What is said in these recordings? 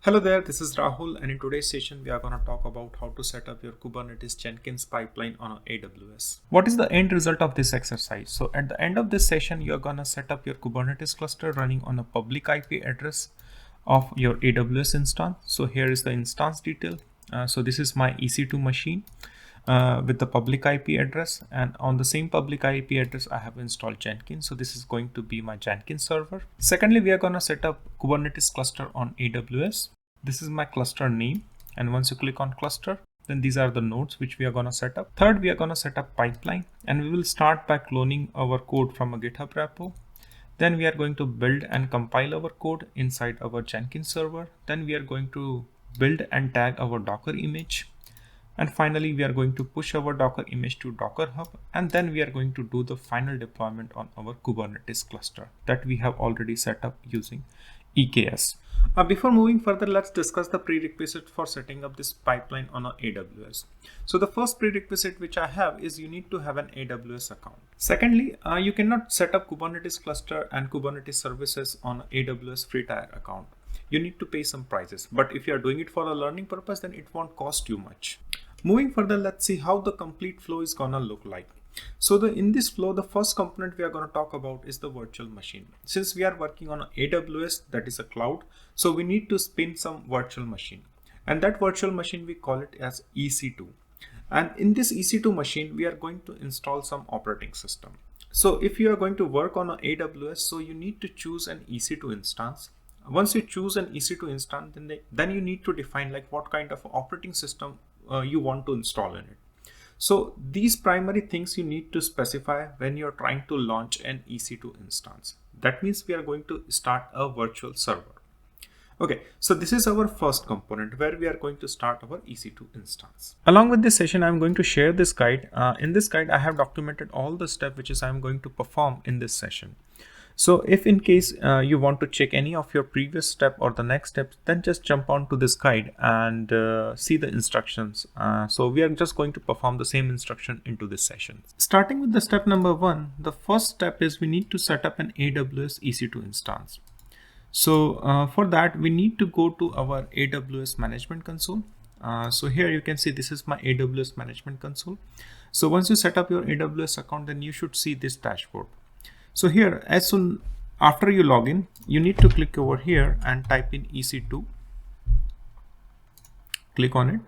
Hello there, this is Rahul, and in today's session we are going to talk about how to set up your Kubernetes Jenkins pipeline on AWS. What is the end result of this exercise? So at the end of this session, you're going to set up your Kubernetes cluster running on a public IP address of your AWS instance. So here is the instance detail. So this is my EC2 machine with the public IP address, and on the same public IP address I have installed Jenkins. So this is going to be my Jenkins server. Secondly, we are going to set up Kubernetes cluster on AWS. This is my cluster name, and once you click on cluster, then these are the nodes which we are going to set up. Third, we are going to set up pipeline, and we will start by cloning our code from a GitHub repo. Then we are going to build and compile our code inside our Jenkins server. Then we are going to build and tag our Docker image. And finally, we are going to push our Docker image to Docker Hub, and then we are going to do the final deployment on our Kubernetes cluster that we have already set up using EKS. Before moving further, let's discuss the prerequisite for setting up this pipeline on AWS. So the first prerequisite which I have is you need to have an AWS account. Secondly, you cannot set up Kubernetes cluster and Kubernetes services on AWS free tier account. You need to pay some prices, but if you are doing it for a learning purpose, then it won't cost you much. Moving further, let's see how the complete flow is gonna look like. So in this flow, the first component we are going to talk about is the virtual machine. Since we are working on AWS, that is a cloud, so we need to spin some virtual machine, and that virtual machine we call it as EC2. And in this EC2 machine, we are going to install some operating system. So if you are going to work on AWS, so you need to choose an EC2 instance. Once you choose an EC2 instance, then you need to define like what kind of operating system you want to install in it. So these primary things you need to specify when you're trying to launch an EC2 instance. That means we are going to start a virtual server. Okay, so this is our first component where we are going to start our EC2 instance. Along with this session, I'm going to share this guide. In this guide, I have documented all the steps which I'm going to perform in this session. So if in case you want to check any of your previous step or the next steps, then just jump on to this guide and see the instructions. So we are just going to perform the same instruction into this session. Starting with the step number 1, the first step is we need to set up an AWS EC2 instance. So for that, we need to go to our AWS management console. So here you can see this is my AWS management console. So once you set up your AWS account, then you should see this dashboard. So here, as soon after you log in, you need to click over here and type in EC2. Click on it.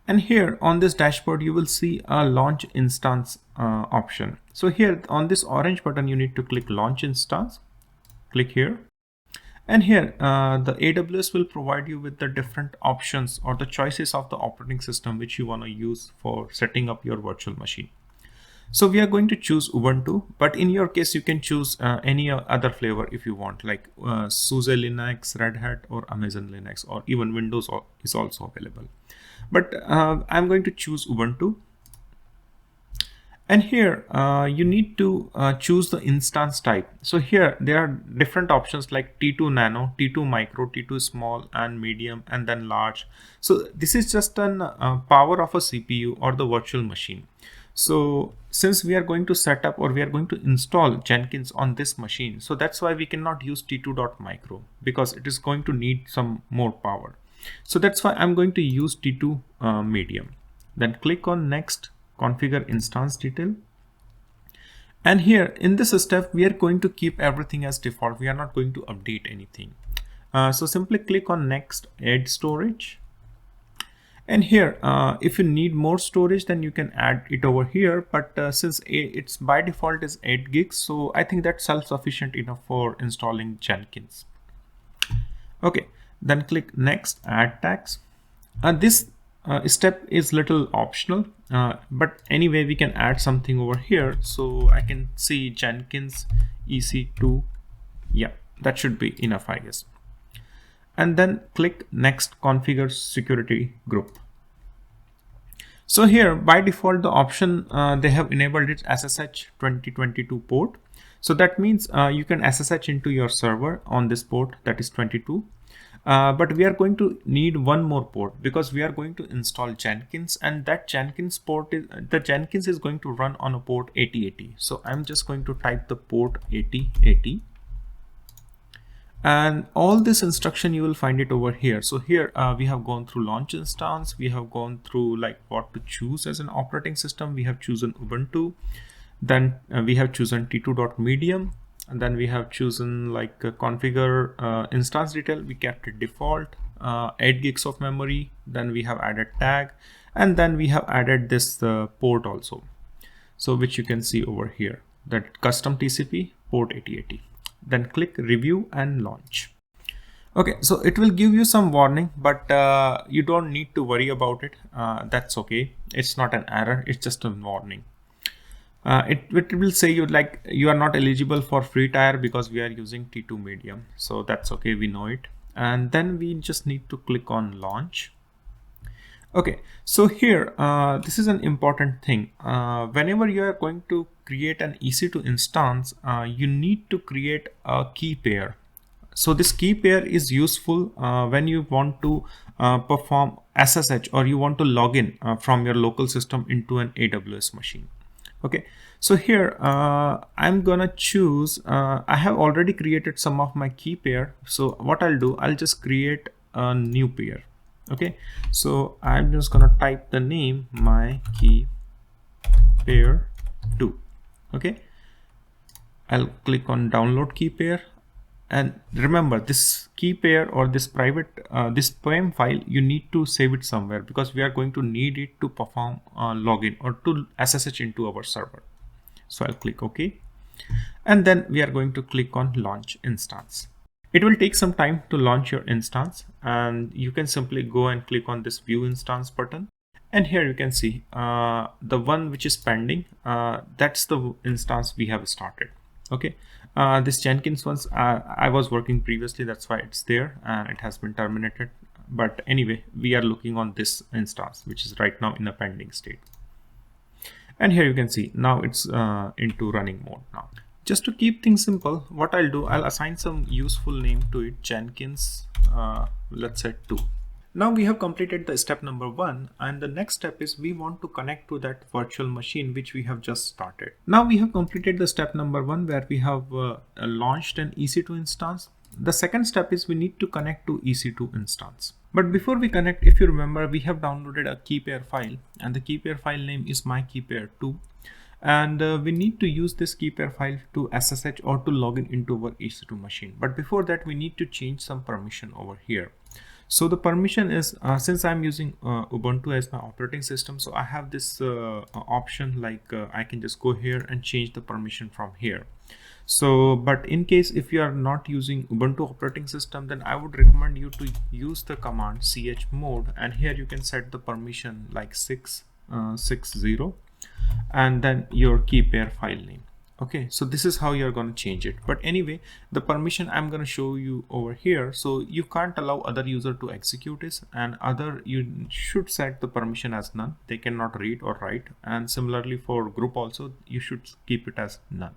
And here on this dashboard, you will see a launch instance option. So here on this orange button, you need to click launch instance. Click here. And here the AWS will provide you with the different options or the choices of the operating system which you want to use for setting up your virtual machine. So we are going to choose Ubuntu, but in your case, you can choose any other flavor if you want, like SUSE Linux, Red Hat, or Amazon Linux, or even Windows is also available. But I'm going to choose Ubuntu. And here you need to choose the instance type. So here there are different options like T2 Nano, T2 Micro, T2 Small, and Medium, and then Large. So this is just an power of a CPU or the virtual machine. So since we are going to set up or we are going to install Jenkins on this machine, so that's why we cannot use T2.micro because it is going to need some more power. So that's why I'm going to use T2 medium. Then click on next, configure instance detail. And here in this step, we are going to keep everything as default. We are not going to update anything. So simply click on next, add storage. And here, if you need more storage, then you can add it over here. But since it's by default is 8 gigs, so I think that's self-sufficient enough for installing Jenkins. Okay, then click next, add tags. This step is little optional, but anyway, we can add something over here. So I can see Jenkins EC2. Yeah, that should be enough, I guess. And then click next, configure security group. So here by default, the option they have enabled it SSH 2022 port. So that means you can SSH into your server on this port, that is 22. But we are going to need one more port because we are going to install Jenkins, and that Jenkins port is the Jenkins is going to run on a port 8080. So I'm just going to type the port 8080. And all this instruction you will find it over here. So here we have gone through launch instance, we have gone through like what to choose as an operating system. We have chosen Ubuntu, then we have chosen t2.medium, and then we have chosen like configure instance detail. We kept it default, 8 gigs of memory, then we have added tag, and then we have added this port also, so which you can see over here, that custom TCP port 8080. Then click review and launch. Okay, so it will give you some warning, but you don't need to worry about it. That's okay. It's not an error, it's just a warning. It will say you like you are not eligible for free tier because we are using T2 medium. So that's okay, we know it. And then we just need to click on launch. Okay, so here this is an important thing. Whenever you are going to create an EC2 instance, you need to create a key pair. So this key pair is useful when you want to perform SSH, or you want to log in from your local system into an AWS machine. Okay, so here I'm gonna choose, I have already created some of my key pair. So what I'll do, I'll just create a new pair. Okay, so I'm just gonna type the name my key pair 2. Okay, I'll click on download key pair, and remember this key pair or this private this poem file, you need to save it somewhere because we are going to need it to perform login or to SSH into our server. So I'll click OK, and then we are going to click on launch instance. It will take some time to launch your instance, and you can simply go and click on this view instance button. And here you can see the one which is pending, that's the instance we have started. Okay, this Jenkins ones, I was working previously, that's why it's there and it has been terminated. But anyway, we are looking on this instance, which is right now in a pending state. And here you can see now it's into running mode now. Just to keep things simple, what I'll do, I'll assign some useful name to it, Jenkins, let's say 2. Now we have completed the step number 1, and the next step is we want to connect to that virtual machine which we have just started. Now we have completed the step number 1 where we have launched an EC2 instance. The second step is we need to connect to EC2 instance. But before we connect, if you remember, we have downloaded a key pair file, and the key pair file name is my key pair 2. And we need to use this key pair file to SSH or to log in into our EC2 machine. But before that, we need to change some permission over here. So the permission is, since I'm using Ubuntu as my operating system, so I have this option like I can just go here and change the permission from here. So, but in case if you are not using Ubuntu operating system, then I would recommend you to use the command chmod, and here you can set the permission like 660 and then your key pair file name. Okay, so this is how you're going to change it. But anyway, the permission I'm going to show you over here. So you can't allow other user to execute this, and you should set the permission as none. They cannot read or write. And similarly for group also, you should keep it as none.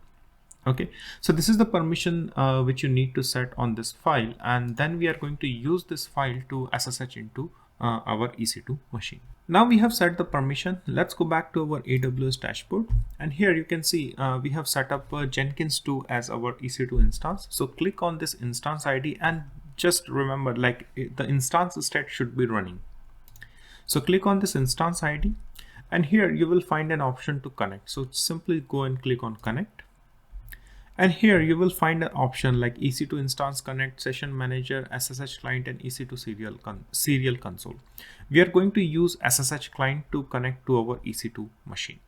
Okay, so this is the permission which you need to set on this file, and then we are going to use this file to SSH into our EC2 machine. Now we have set the permission. Let's go back to our AWS dashboard, and here you can see we have set up Jenkins 2 as our EC2 instance. So click on this instance ID, and just remember, like, the instance state should be running. So click on this instance ID, and here you will find an option to connect. So simply go and click on connect. And here you will find an option like EC2 Instance Connect, Session Manager, SSH Client, and EC2 Serial Console. We are going to use SSH Client to connect to our EC2 machine.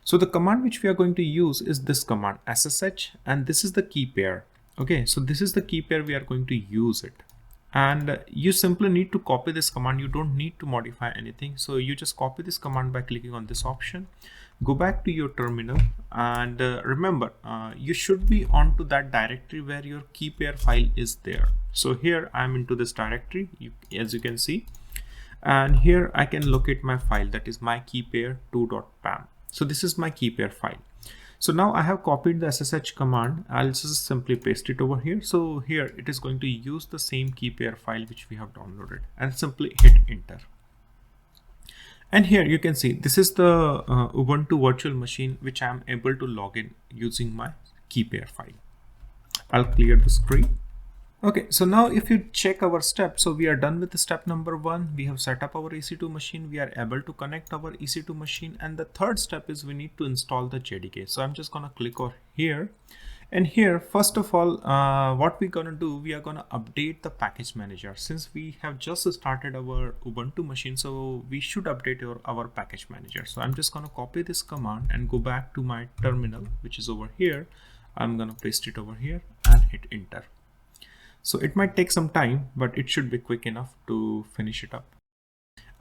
So the command which we are going to use is this command SSH, and this is the key pair. Okay, so this is the key pair we are going to use it. And you simply need to copy this command. You don't need to modify anything. So you just copy this command by clicking on this option. Go back to your terminal, and remember, you should be onto that directory where your key pair file is there. So here I'm into this directory, as you can see, and here I can locate my file, that is my key pair 2.pam. So this is my key pair file. So now I have copied the SSH command. I'll just simply paste it over here. So here it is going to use the same key pair file which we have downloaded, and simply hit enter. And here you can see this is the Ubuntu virtual machine which I am able to log in using my key pair file. I'll clear the screen. Okay, so now if you check our steps, so we are done with the step number 1. We have set up our EC2 machine. We are able to connect our EC2 machine. And the third step is we need to install the JDK. So I'm just going to click on here. And here, first of all, what we're going to do, we are going to update the package manager. Since we have just started our Ubuntu machine, so we should update our package manager. So I'm just going to copy this command and go back to my terminal, which is over here. I'm going to paste it over here and hit enter. So it might take some time, but it should be quick enough to finish it up.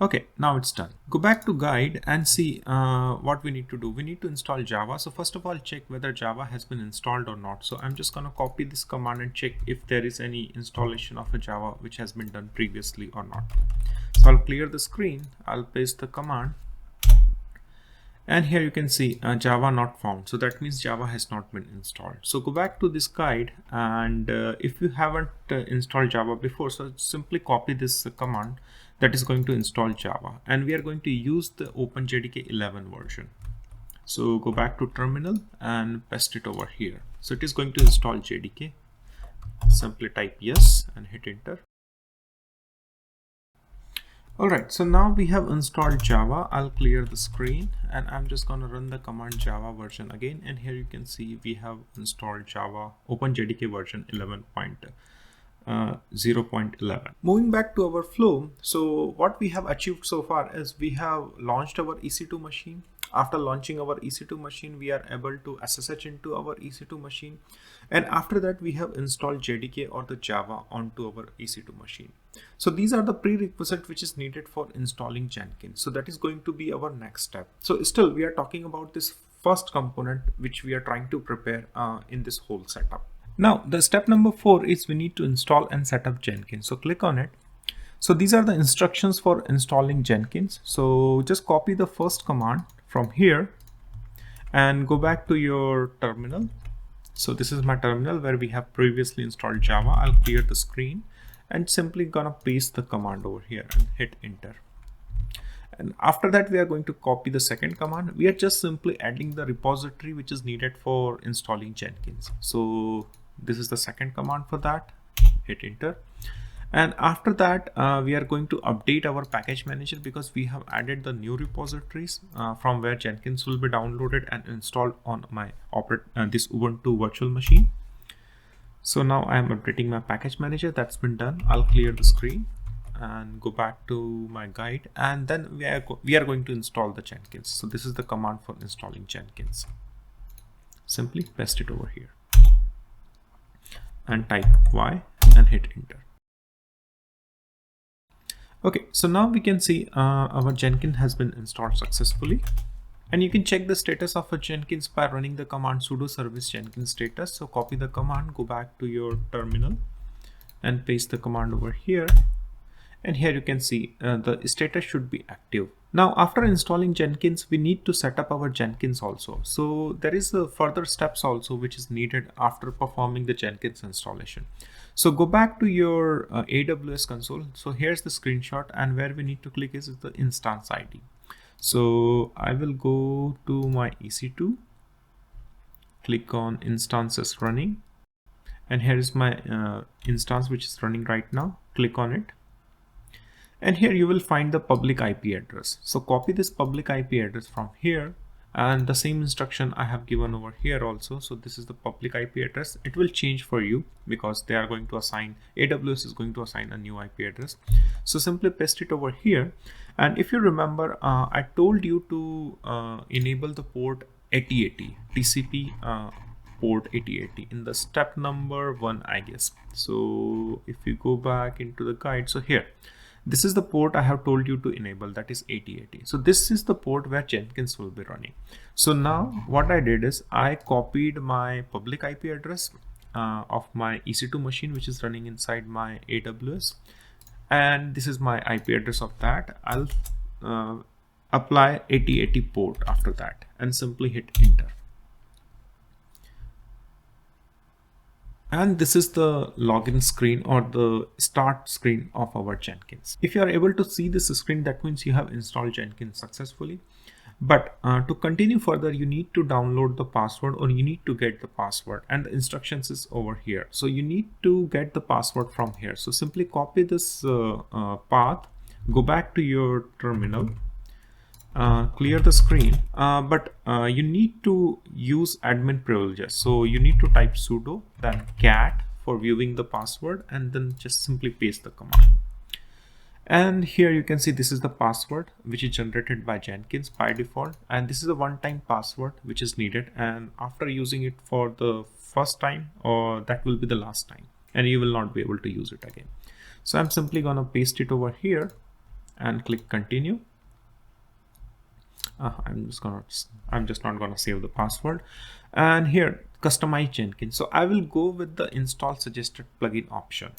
Okay, now it's done. Go back to guide and see what we need to do. We need to install Java. So first of all, check whether Java has been installed or not. So I'm just going to copy this command and check if there is any installation of a Java which has been done previously or not. So I'll clear the screen. I'll paste the command. And here you can see Java not found. So that means Java has not been installed. So go back to this guide, and if you haven't installed Java before, so simply copy this command that is going to install Java. And we are going to use the OpenJDK 11 version. So go back to terminal and paste it over here. So it is going to install JDK. Simply type yes and hit enter. Alright, so now we have installed Java. I'll clear the screen and I'm just going to run the command Java version again. And here you can see we have installed Java OpenJDK version 11.0.11. Moving back to our flow. So what we have achieved so far is we have launched our EC2 machine. After launching our EC2 machine, we are able to SSH into our EC2 machine. And after that, we have installed JDK or the Java onto our EC2 machine. So these are the prerequisites which is needed for installing Jenkins. So that is going to be our next step. So still we are talking about this first component which we are trying to prepare in this whole setup. Now the step number 4 is we need to install and set up Jenkins. So click on it. So these are the instructions for installing Jenkins. So just copy the first command from here and go back to your terminal. So this is my terminal where we have previously installed Java. I'll clear the screen and simply gonna paste the command over here and hit enter. And after that, we are going to copy the second command. We are just simply adding the repository which is needed for installing Jenkins. So this is the second command for that. Hit enter. And after that, we are going to update our package manager because we have added the new repositories from where Jenkins will be downloaded and installed on my this Ubuntu virtual machine. So now I am updating my package manager. That's been done. I'll clear the screen and go back to my guide, and then we are going to install the Jenkins. So this is the command for installing Jenkins. Simply paste it over here and type Y and hit enter. Okay, so now we can see our Jenkins has been installed successfully. And you can check the status of a Jenkins by running the command sudo service Jenkins status. So copy the command, go back to your terminal and paste the command over here. And here you can see the status should be active. Now, after installing Jenkins, we need to set up our Jenkins also. So there is a further steps also which is needed after performing the Jenkins installation. So go back to your AWS console. So here's the screenshot, and where we need to click is the instance ID. So I will go to my EC2, click on instances running, and here is my instance which is running right now. Click on it. And here you will find the public IP address. So copy this public IP address from here, and the same instruction I have given over here also. So this is the public IP address. It will change for you because they are going to assign, AWS is going to assign a new IP address. So simply paste it over here. And if you remember, I told you to enable the port 8080, TCP port 8080 in the step number 1, I guess. So if you go back into the guide, so here, this is the port I have told you to enable, that is 8080. So this is the port where Jenkins will be running. So now what I did is I copied my public IP address of my EC2 machine, which is running inside my AWS. And this is my IP address of that. I'll apply 8080 port after that and simply hit enter. And this is the login screen or the start screen of our Jenkins. If you are able to see this screen, that means you have installed Jenkins successfully. But to continue further, you need to download the password, or you need to get the password, and the instructions is over here. So you need to get the password from here. So simply copy this path, go back to your terminal, clear the screen, but you need to use admin privileges. So you need to type sudo, then cat for viewing the password, and then just simply paste the command. And here you can see this is the password which is generated by Jenkins by default, and this is a one-time password which is needed, and after using it for the first time, or that will be the last time, and you will not be able to use it again. So I'm simply gonna paste it over here and click continue. I'm just not gonna save the password, and here customize Jenkins. So I will go with the install suggested plugin option.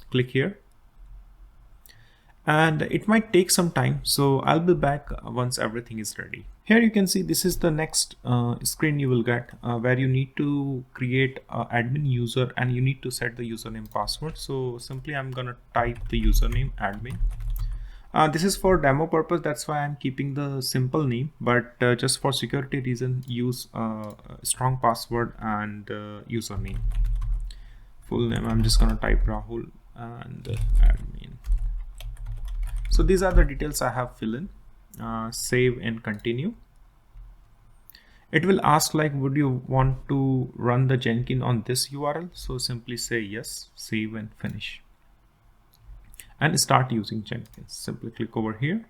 Click here. And it might take some time, so I'll be back once everything is ready. Here you can see this is the next screen you will get, where you need to create an admin user and you need to set the username password. So simply I'm gonna type the username admin. This is for demo purpose, that's why I'm keeping the simple name, but just for security reason, use strong password and username. Full name, I'm just gonna type Rahul and admin. So these are the details I have fill in. Save and continue. It will ask like, would you want to run the Jenkins on this URL? So simply say yes, save and finish. And start using Jenkins. Simply click over here.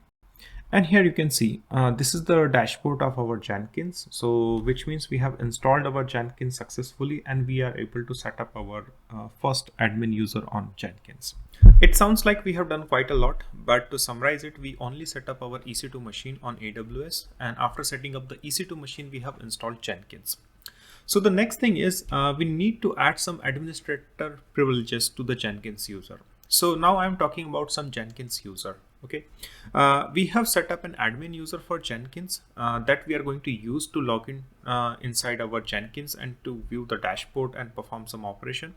And here you can see, this is the dashboard of our Jenkins. So which means we have installed our Jenkins successfully, and we are able to set up our first admin user on Jenkins. It sounds like we have done quite a lot, but to summarize it, we only set up our EC2 machine on AWS, and after setting up the EC2 machine, we have installed Jenkins. So the next thing is we need to add some administrator privileges to the Jenkins user. So now I'm talking about some Jenkins user. Okay, we have set up an admin user for Jenkins that we are going to use to log in inside our Jenkins and to view the dashboard and perform some operation.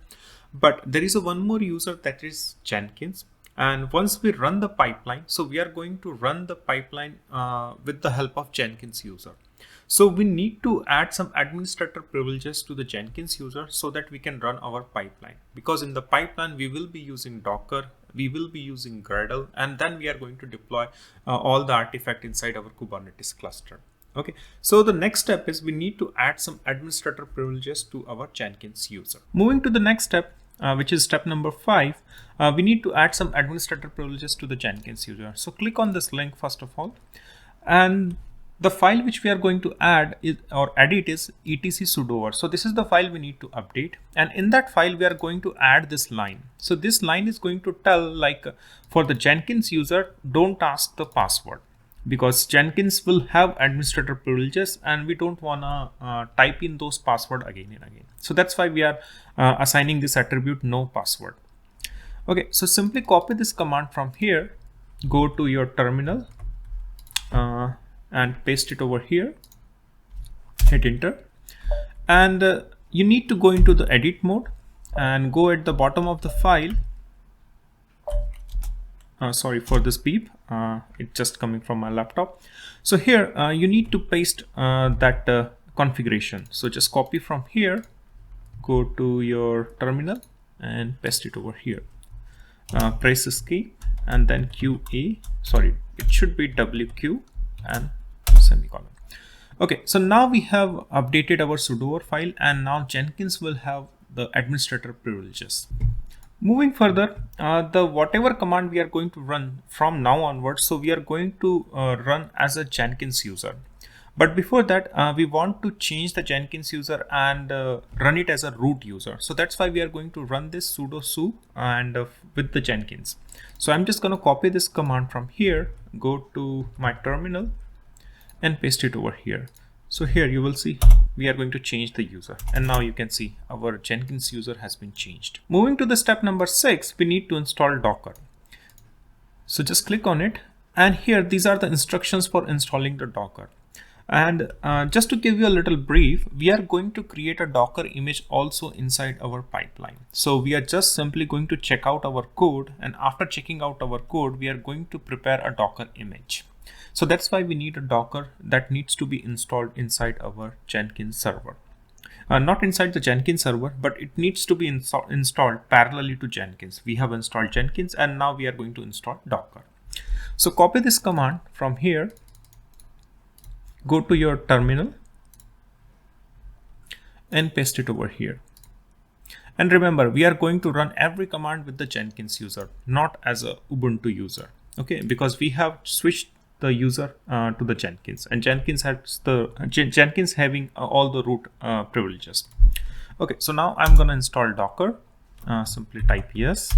But there is one more user, that is Jenkins. And once we run the pipeline, so we are going to run the pipeline with the help of Jenkins user. So we need to add some administrator privileges to the Jenkins user so that we can run our pipeline, because in the pipeline we will be using Docker, we will be using Gradle, and then we are going to deploy all the artifact inside our Kubernetes cluster. Okay, so the next step is we need to add some administrator privileges to our Jenkins user. Moving to the next step, which is step number 5, we need to add some administrator privileges to the Jenkins user. So click on this link first of all, and the file which we are going to add is, or edit, is etc sudo. So this is the file we need to update, and in that file we are going to add this line. So this line is going to tell, like, for the Jenkins user, don't ask the password, because Jenkins will have administrator privileges and we don't wanna type in those password again and again. So that's why we are assigning this attribute no password. Okay, so simply copy this command from here, go to your terminal, and paste it over here, hit enter, and you need to go into the edit mode and go at the bottom of the file. Sorry for this beep, it's just coming from my laptop. So here you need to paste that configuration. So just copy from here, go to your terminal and paste it over here. Press escape and then QA, sorry, it should be WQ and semicolon. Okay, so now we have updated our sudo file, and now Jenkins will have the administrator privileges. Moving further, the whatever command we are going to run from now onwards, so we are going to run as a Jenkins user. But before that, we want to change the Jenkins user and run it as a root user. So that's why we are going to run this sudo su and with the Jenkins. So I'm just going to copy this command from here, go to my terminal and paste it over here. So here you will see we are going to change the user, and now you can see our Jenkins user has been changed. Moving to the step number 6, we need to install Docker. So just click on it, and here these are the instructions for installing the Docker. And just to give you a little brief, we are going to create a Docker image also inside our pipeline. So we are just simply going to check out our code, and after checking out our code, we are going to prepare a Docker image. So that's why we need a Docker that needs to be installed inside our Jenkins server. Not inside the Jenkins server, but it needs to be installed parallelly to Jenkins. We have installed Jenkins and now we are going to install Docker. So copy this command from here, go to your terminal and paste it over here. And remember, we are going to run every command with the Jenkins user, not as a Ubuntu user. Okay, because we have switched the user to the Jenkins, and Jenkins has the Jenkins having all the root privileges. Okay, so now I'm gonna install Docker. Simply type yes.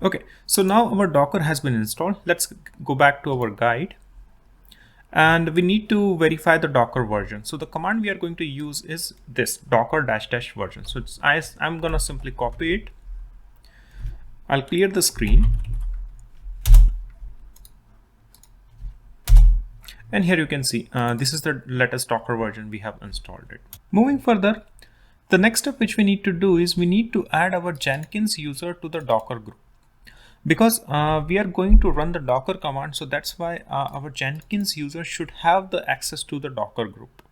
Okay, so now our Docker has been installed. Let's go back to our guide. And we need to verify the Docker version. So the command we are going to use is this docker -- version. So I'm gonna simply copy it. I'll clear the screen. And here you can see, this is the latest Docker version we have installed it. Moving further, the next step which we need to do is we need to add our Jenkins user to the Docker group. Because we are going to run the Docker command, so that's why our Jenkins user should have the access to the Docker group.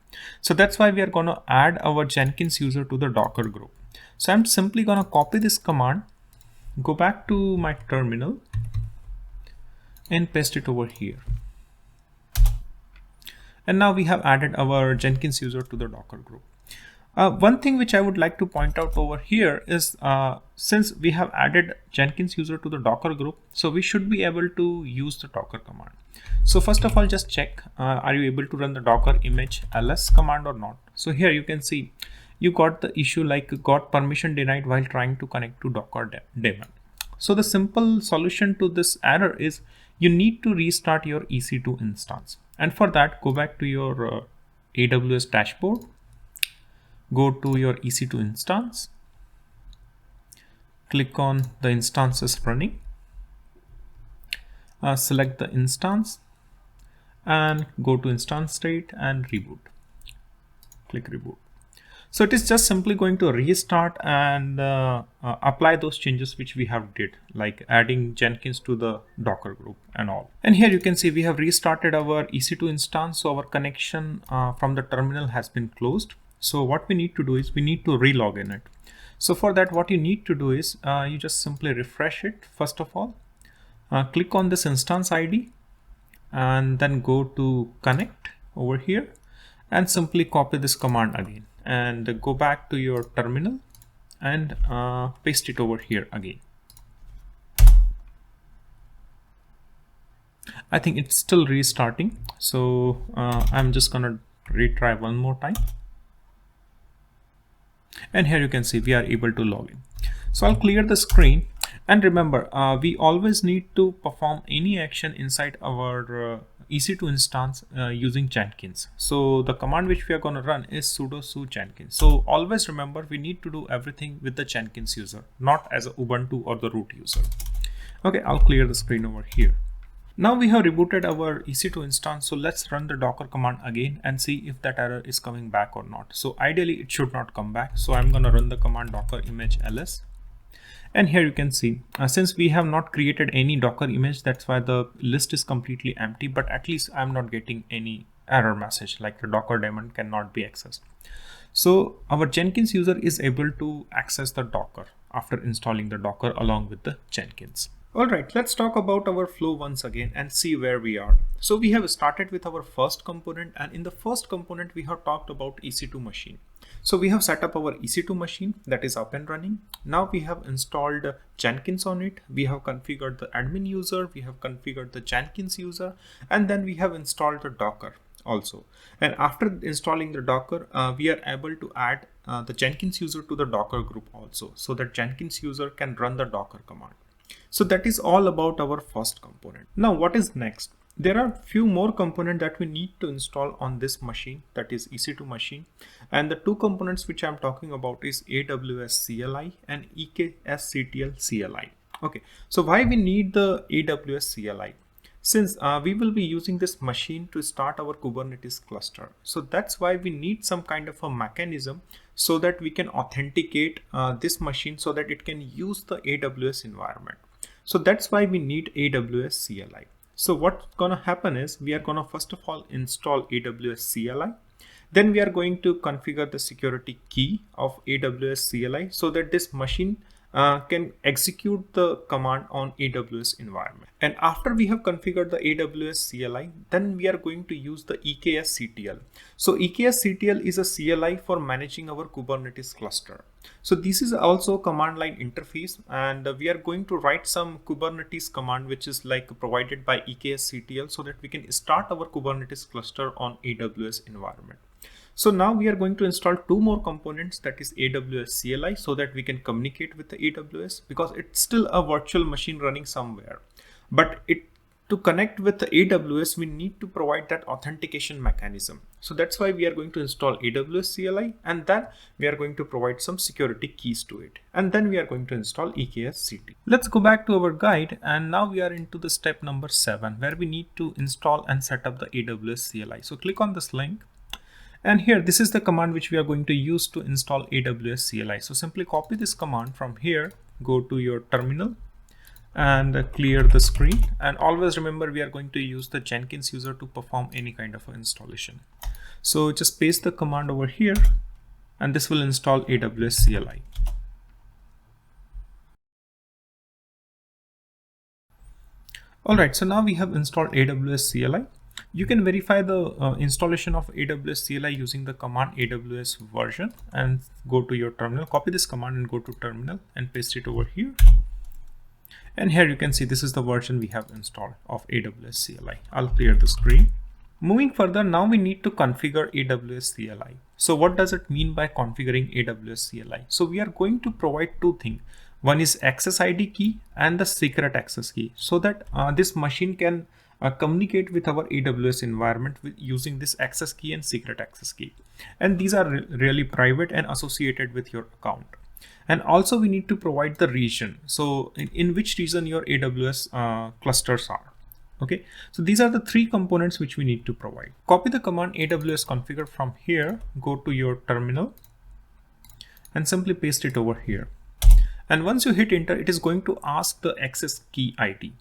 So that's why we are going to add our Jenkins user to the Docker group. So I'm simply going to copy this command, go back to my terminal and paste it over here. And now we have added our Jenkins user to the Docker group. One thing which I would like to point out over here is since we have added Jenkins user to the Docker group, so we should be able to use the Docker command. So first of all, just check, are you able to run the Docker image ls command or not? So here you can see you got the issue like got permission denied while trying to connect to Docker daemon. So the simple solution to this error is you need to restart your EC2 instance. And for that, go back to your AWS dashboard. Go to your EC2 instance, click on the instances running, select the instance and go to instance state and reboot. Click reboot. So it is just simply going to restart and apply those changes which we have did, like adding Jenkins to the Docker group and all. And here you can see we have restarted our EC2 instance. So our connection from the terminal has been closed. So what we need to do is we need to relog in it. So for that, what you need to do is you just simply refresh it. First of all, click on this instance ID and then go to connect over here and simply copy this command again and go back to your terminal and paste it over here again. I think it's still restarting. So I'm just gonna retry one more time. And here you can see we are able to log in. So I'll clear the screen, and remember we always need to perform any action inside our EC2 instance using Jenkins. So the command which we are going to run is sudo su Jenkins. So always remember we need to do everything with the Jenkins user, not as a Ubuntu or the root user. Okay, I'll clear the screen over here. Now we have rebooted our EC2 instance, so let's run the Docker command again and see if that error is coming back or not. So ideally it should not come back. So I'm going to run the command docker image ls. And here you can see, since we have not created any Docker image, that's why the list is completely empty, but at least I'm not getting any error message like the Docker daemon cannot be accessed. So our Jenkins user is able to access the Docker after installing the Docker along with the Jenkins. Alright, let's talk about our flow once again and see where we are. So we have started with our first component, and in the first component we have talked about EC2 machine. So we have set up our EC2 machine that is up and running. Now we have installed Jenkins on it. We have configured the admin user, we have configured the Jenkins user, and then we have installed the Docker also. And after installing the Docker, we are able to add the Jenkins user to the Docker group also, so that Jenkins user can run the Docker command. So that is all about our first component. Now what is next? There are few more components that we need to install on this machine, that is EC2 machine. And the two components which I'm talking about is AWS CLI and eksctl CLI. Okay, so why we need the AWS CLI? Since we will be using this machine to start our Kubernetes cluster. So that's why we need some kind of a mechanism so that we can authenticate this machine so that it can use the AWS environment. So that's why we need AWS CLI. So what's gonna happen is we are gonna first of all install AWS CLI. Then we are going to configure the security key of AWS CLI so that this machine can execute the command on AWS environment. And after we have configured the AWS CLI, then we are going to use the eksctl. So eksctl is a CLI for managing our Kubernetes cluster. So this is also a command line interface, and we are going to write some Kubernetes command which is like provided by eksctl so that we can start our Kubernetes cluster on AWS environment. So now we are going to install two more components, that is AWS CLI, so that we can communicate with the AWS, because it's still a virtual machine running somewhere. But to connect with the AWS, we need to provide that authentication mechanism. So that's why we are going to install AWS CLI, and then we are going to provide some security keys to it. And then we are going to install eksctl. Let's go back to our guide, and now we are into the step number 7, where we need to install and set up the AWS CLI. So click on this link. And here, this is the command which we are going to use to install AWS CLI. So simply copy this command from here, go to your terminal and clear the screen. And always remember, we are going to use the Jenkins user to perform any kind of installation. So just paste the command over here, and this will install AWS CLI. All right, so now we have installed AWS CLI. You can verify the installation of AWS CLI using the command AWS version, and go to your terminal, copy this command and go to terminal and paste it over here. And here you can see this is the version we have installed of AWS CLI. I'll clear the screen. Moving further, now we need to configure AWS CLI. So what does it mean by configuring AWS CLI? So we are going to provide two things. One is access ID key and the secret access key, so that this machine can communicate with our AWS environment using this access key and secret access key. And these are really private and associated with your account. And also we need to provide the region. So in which region your AWS clusters are. Okay, so these are the three components which we need to provide. Copy the command AWS configure from here, go to your terminal and simply paste it over here. And once you hit enter, it is going to ask the access key ID.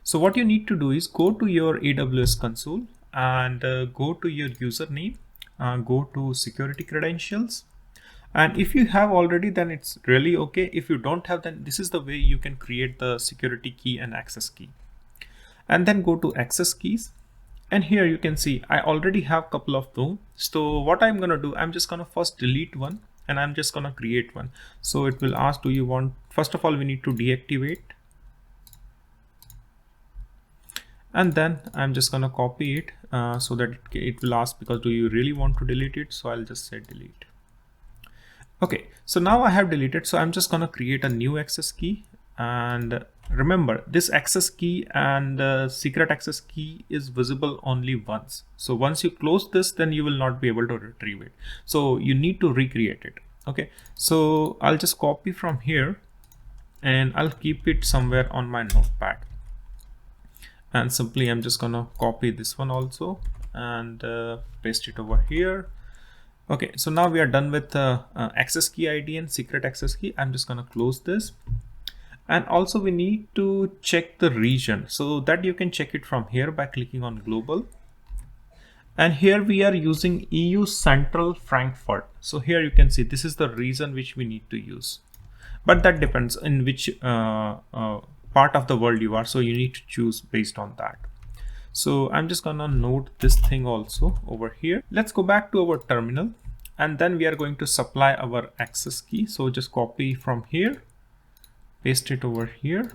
So what you need to do is go to your AWS console and go to your username, go to security credentials. And if you have already, then it's really okay. If you don't have, then this is the way you can create the security key and access key. And then go to access keys. And here you can see I already have a couple of those. So what I'm going to do, I'm just going to first delete one and I'm just going to create one. So it will ask, do you want, first of all, we need to deactivate. And then I'm just going to copy it so that it will ask, because do you really want to delete it? So I'll just say delete. Okay, so now I have deleted. So I'm just going to create a new access key. And remember, this access key and secret access key is visible only once. So once you close this, then you will not be able to retrieve it. So you need to recreate it. Okay, so I'll just copy from here and I'll keep it somewhere on my notepad. And simply I'm just gonna copy this one also and paste it over here. Okay, so now we are done with access key ID and secret access key. I'm just gonna close this. And also we need to check the region, so that you can check it from here by clicking on global. And here we are using EU Central Frankfurt. So here you can see this is the region which we need to use, but that depends in which part of the world you are, so you need to choose based on that. So I'm just gonna note this thing also over here. Let's go back to our terminal, and then we are going to supply our access key. So just copy from here, paste it over here,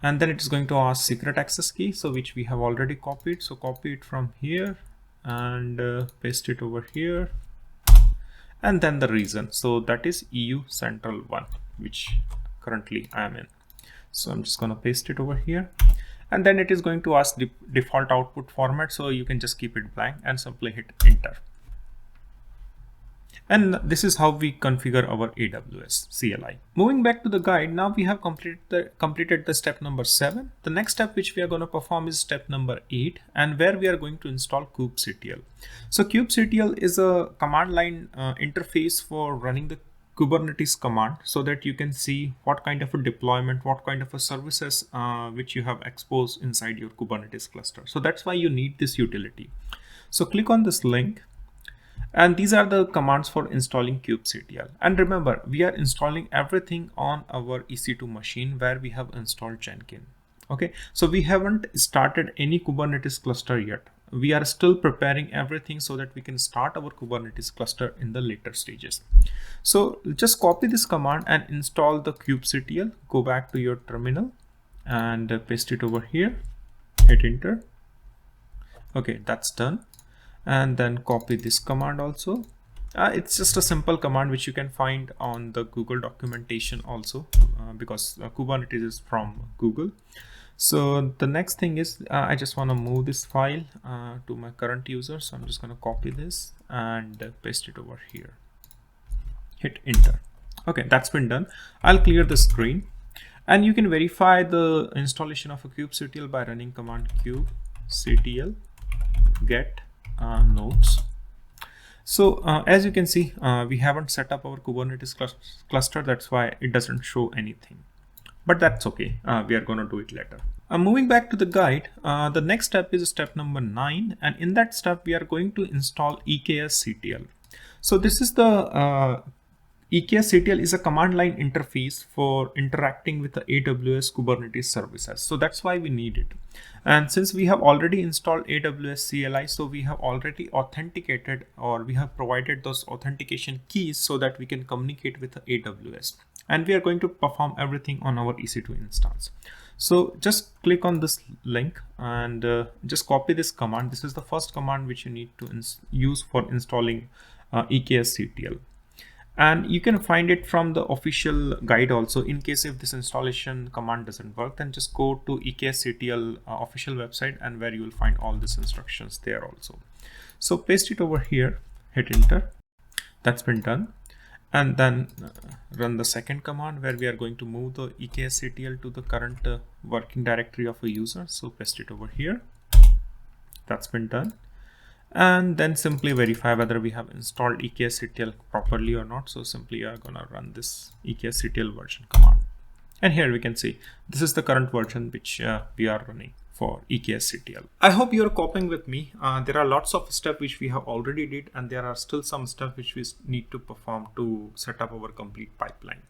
and then it is going to ask secret access key, so which we have already copied. So copy it from here and paste it over here, and then the region, so that is EU Central 1, which currently I am in. So I'm just going to paste it over here, and then it is going to ask the default output format, so you can just keep it blank and simply hit enter. And this is how we configure our AWS CLI. Moving back to the guide, now we have completed the step number 7. The next step which we are going to perform is step number 8, and where we are going to install Kubectl. So Kubectl is a command line interface for running the Kubernetes command so that you can see what kind of a deployment, what kind of a services which you have exposed inside your Kubernetes cluster. So that's why you need this utility. So click on this link, and these are the commands for installing kubectl. And remember, we are installing everything on our EC2 machine where we have installed Jenkins. Okay, so we haven't started any Kubernetes cluster yet. We are still preparing everything so that we can start our Kubernetes cluster in the later stages. So just copy this command and install the kubectl. Go back to your terminal and paste it over here. Hit enter. Okay, that's done. And then copy this command also. It's just a simple command which you can find on the Google documentation also, because Kubernetes is from Google. So the next thing is I just want to move this file to my current user. So I'm just going to copy this and paste it over here. Hit enter. Okay, that's been done. I'll clear the screen, and you can verify the installation of a kubectl by running command kubectl get nodes. So as you can see, we haven't set up our Kubernetes cluster. That's why it doesn't show anything. But that's okay. We are going to do it later. Moving back to the guide, the next step is step number 9. And in that step, we are going to install eksctl. So this is the eksctl is a command line interface for interacting with the AWS Kubernetes services. So that's why we need it. And since we have already installed AWS CLI, so we have already authenticated, or we have provided those authentication keys so that we can communicate with the AWS. And we are going to perform everything on our EC2 instance. So just click on this link and just copy this command. This is the first command which you need to use for installing eksctl. And you can find it from the official guide also. In case if this installation command doesn't work, then just go to eksctl official website, and where you will find all these instructions there also. So paste it over here, hit enter. That's been done. And then run the second command where we are going to move the eksctl to the current working directory of a user. So paste it over here. That's been done. And then simply verify whether we have installed eksctl properly or not. So simply you are going to run this eksctl version command. And here we can see this is the current version which we are running for eksctl. I hope you are copying with me. There are lots of steps which we have already did, and there are still some steps which we need to perform to set up our complete pipeline.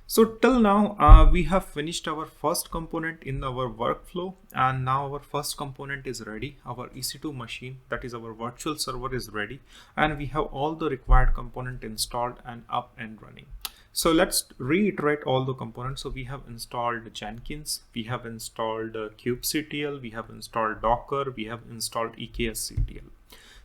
So till now, we have finished our first component in our workflow, and now our first component is ready. Our EC2 machine, that is our virtual server, is ready, and we have all the required component installed and up and running. So let's reiterate all the components. So we have installed Jenkins, we have installed kubectl, we have installed Docker, we have installed eksctl.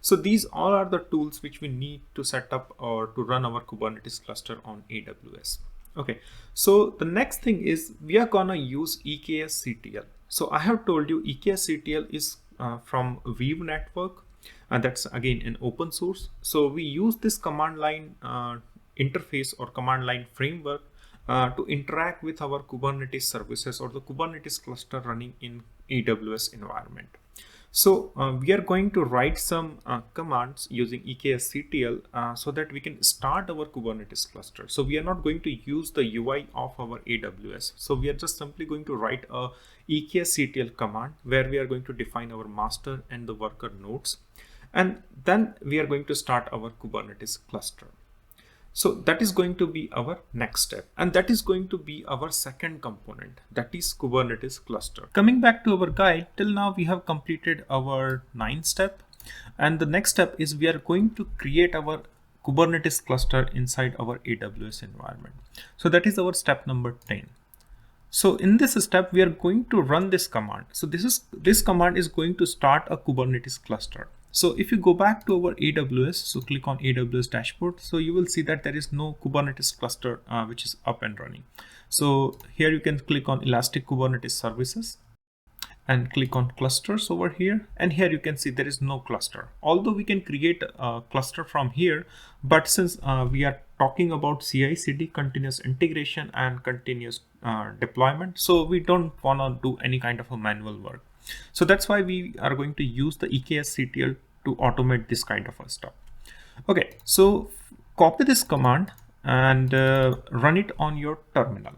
So these all are the tools which we need to set up or to run our Kubernetes cluster on AWS. Okay, so the next thing is we are gonna use eksctl. So I have told you eksctl is from Weave Network, and that's again an open source. So we use this command line interface or command line framework to interact with our Kubernetes services or the Kubernetes cluster running in AWS environment. So we are going to write some commands using eksctl so that we can start our Kubernetes cluster. So we are not going to use the UI of our AWS. So we are just simply going to write a eksctl command where we are going to define our master and the worker nodes. And then we are going to start our Kubernetes cluster. So that is going to be our next step, and that is going to be our second component, that is Kubernetes cluster. Coming back to our guide, till now we have completed our 9th step, and the next step is we are going to create our Kubernetes cluster inside our AWS environment. So that is our step number 10. So in this step, we are going to run this command. So this command is going to start a Kubernetes cluster. So if you go back to our AWS, so click on AWS dashboard, so you will see that there is no Kubernetes cluster which is up and running. So here you can click on Elastic Kubernetes Services and click on clusters over here. And here you can see there is no cluster. Although we can create a cluster from here, but since we are talking about CI/CD, continuous integration and continuous deployment, so we don't want to do any kind of a manual work. So that's why we are going to use the eksctl to automate this kind of a stuff. Okay, so copy this command and run it on your terminal.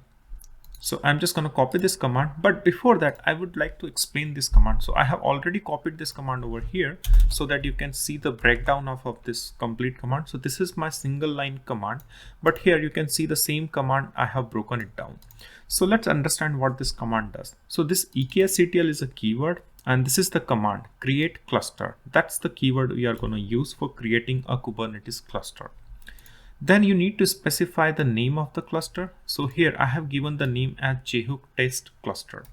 So I'm just going to copy this command, but before that I would like to explain this command. So I have already copied this command over here so that you can see the breakdown of this complete command. So this is my single line command, but here you can see the same command I have broken it down. So let's understand what this command does. So this eksctl is a keyword, and this is the command create cluster. That's the keyword we are going to use for creating a Kubernetes cluster. Then you need to specify the name of the cluster. So here I have given the name as JHook test cluster.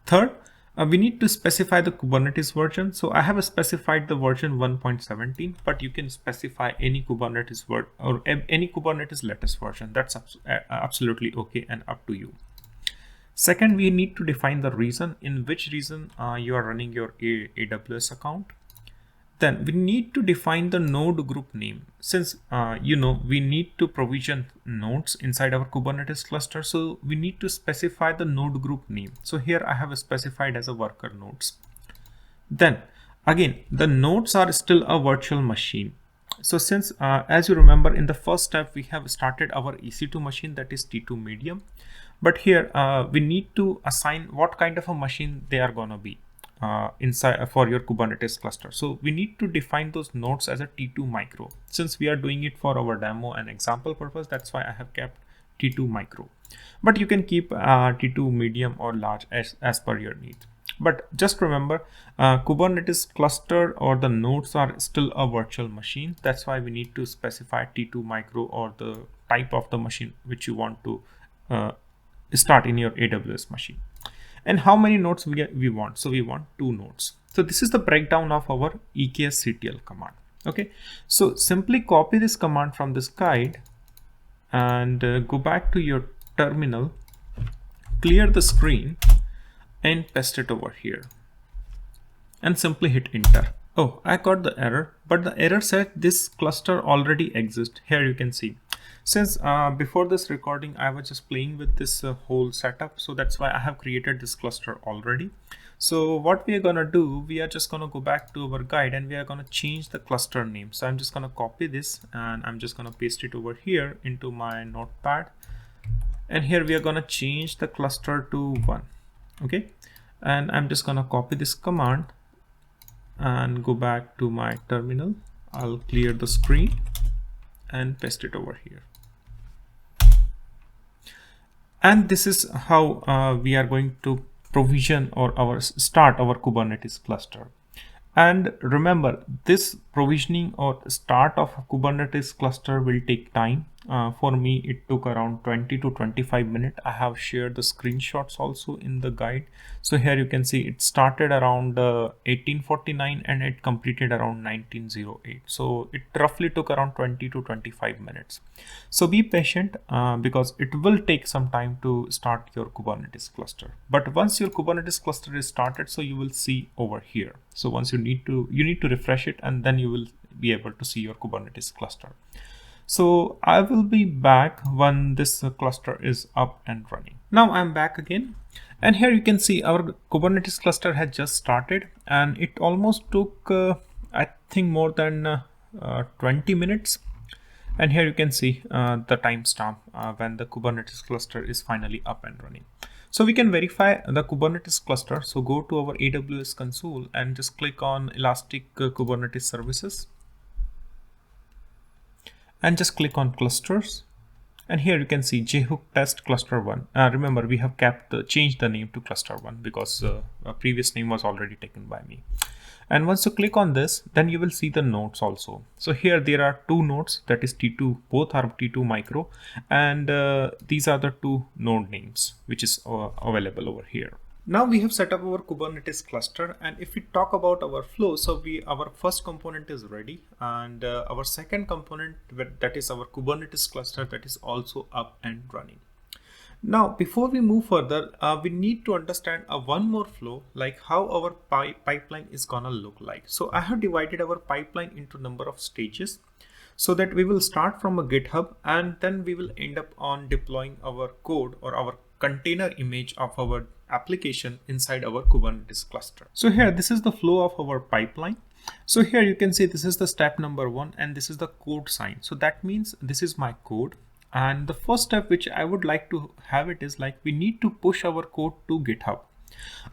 Third, we need to specify the Kubernetes version. So I have specified the version 1.17, but you can specify any Kubernetes or any Kubernetes latest version. That's absolutely okay and up to you. Second, we need to define the reason, in which reason you are running your AWS account. Then we need to define the node group name, since we need to provision nodes inside our Kubernetes cluster. So we need to specify the node group name. So here I have specified as a worker nodes. Then again, the nodes are still a virtual machine. So since as you remember, in the first step we have started our EC2 machine, that is T2 medium, but here we need to assign what kind of a machine they are gonna be inside for your Kubernetes cluster. So we need to define those nodes as a T2 micro. Since we are doing it for our demo and example purpose, that's why I have kept T2 micro, but you can keep T2 medium or large as per your need. But just remember, Kubernetes cluster or the nodes are still a virtual machine. That's why we need to specify T2 micro or the type of the machine which you want to start in your AWS machine. And how many nodes we want? So we want 2 nodes. So this is the breakdown of our eksctl command. Okay, so simply copy this command from this guide and go back to your terminal, clear the screen and paste it over here and simply hit enter. Oh, I got the error, but the error said this cluster already exists. Here you can see, since before this recording I was just playing with this whole setup, so that's why I have created this cluster already. So what we are gonna do, we are just gonna go back to our guide and we are gonna change the cluster name. So I'm just gonna copy this and I'm just gonna paste it over here into my notepad, and here we are gonna change the cluster to 1. Okay, and I'm just gonna copy this command and go back to my terminal. I'll clear the screen and paste it over here. And this is how we are going to provision or start our Kubernetes cluster. And remember, this provisioning or start of a Kubernetes cluster will take time. For me, it took around 20 to 25 minutes. I have shared the screenshots also in the guide. So here you can see it started around 1849 and it completed around 1908. So it roughly took around 20 to 25 minutes. So be patient because it will take some time to start your Kubernetes cluster. But once your Kubernetes cluster is started, so you will see over here. So once you need to refresh it, and then you will be able to see your Kubernetes cluster. So I will be back when this cluster is up and running. Now I'm back again, and here you can see our Kubernetes cluster has just started, and it almost took I think more than 20 minutes. And here you can see the timestamp when the Kubernetes cluster is finally up and running. So we can verify the Kubernetes cluster. So go to our AWS console and just click on Elastic Kubernetes Services and just click on clusters. And here you can see JHook test cluster 1. Remember, we have changed the name to cluster 1 because a previous name was already taken by me. And once you click on this, then you will see the nodes also. So here there are 2 nodes, that is T2, both are T2 micro, and these are the 2 node names which is available over here. Now we have set up our Kubernetes cluster, and if we talk about our flow, so our first component is ready, and our second component, that is our Kubernetes cluster, that is also up and running. Now, before we move further, we need to understand one more flow, like how our pipeline is gonna look like. So I have divided our pipeline into number of stages. so that we will start from a GitHub and then we will end up on deploying our code or our container image of our application inside our Kubernetes cluster. So here, this is the flow of our pipeline. So here you can see this is the step number 1 and this is the code sign. So that means this is my code. And the first step which I would like to have it is like we need to push our code to GitHub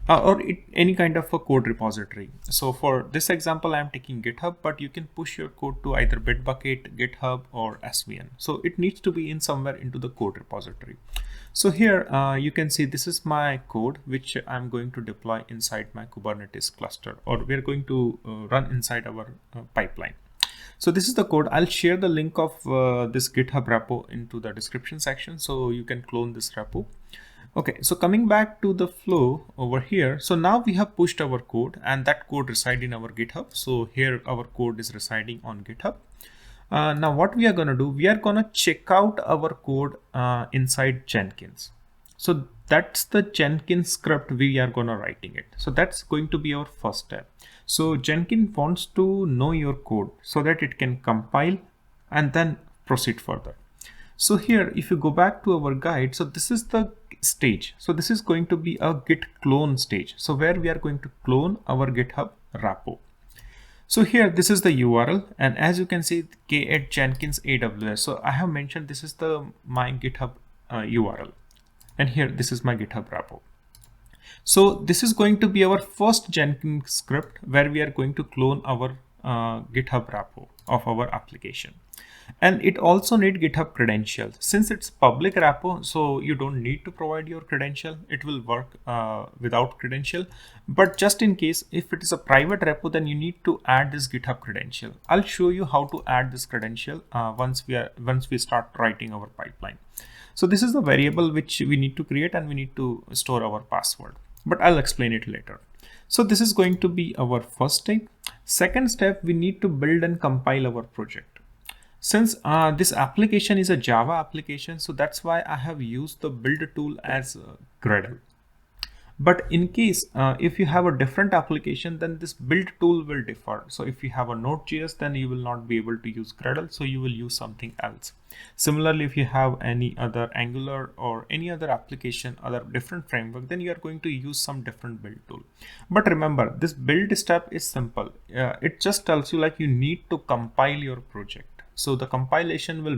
or any kind of a code repository. So for this example, I am taking GitHub, but you can push your code to either Bitbucket, GitHub or SVN. So it needs to be in somewhere into the code repository. So here you can see this is my code which I'm going to deploy inside my Kubernetes cluster, or we're going to run inside our pipeline. So this is the code. I'll share the link of this GitHub repo into the description section so you can clone this repo. Okay, so coming back to the flow over here. So now we have pushed our code and that code resides in our GitHub. So here our code is residing on GitHub. Now what we are going to do, we are going to check out our code inside Jenkins. So that's the Jenkins script we are going to writing it. So that's going to be our first step. So Jenkins wants to know your code so that it can compile and then proceed further. So here, if you go back to our guide, so this is the stage. So this is going to be a git clone stage. So where we are going to clone our GitHub repo. So here, this is the URL, and as you can see, k@Jenkins AWS. So I have mentioned this is the my GitHub URL, and here this is my GitHub repo. So this is going to be our first Jenkins script where we are going to clone our GitHub repo of our application. And it also need GitHub credentials. Since it's public repo, so you don't need to provide your credential. It will work without credential. But just in case, if it is a private repo, then you need to add this GitHub credential. I'll show you how to add this credential once we start writing our pipeline. So this is the variable which we need to create, and we need to store our password. But I'll explain it later. So this is going to be our first step. Second step, we need to build and compile our project. Since this application is a Java application, so that's why I have used the build tool as Gradle. But in case if you have a different application, then this build tool will differ. So if you have a Node.js, then you will not be able to use Gradle, so you will use something else. Similarly, if you have any other Angular or any other application, other different framework, then you are going to use some different build tool. But remember, this build step is simple. It just tells you like you need to compile your project. So the compilation will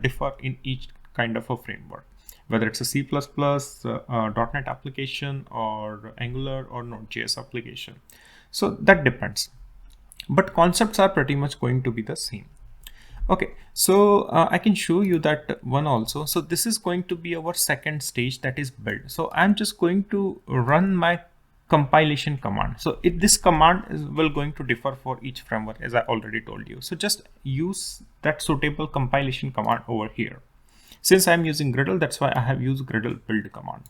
differ in each kind of a framework, whether it's a C++, .NET application, or Angular or Node.js application. So that depends. But concepts are pretty much going to be the same. Okay, so I can show you that one also. So this is going to be our second stage, that is build. So I'm just going to run my compilation command. So this command will going to differ for each framework, as I already told you. So just use that suitable compilation command over here. Since I'm using Gradle, that's why I have used Gradle build command.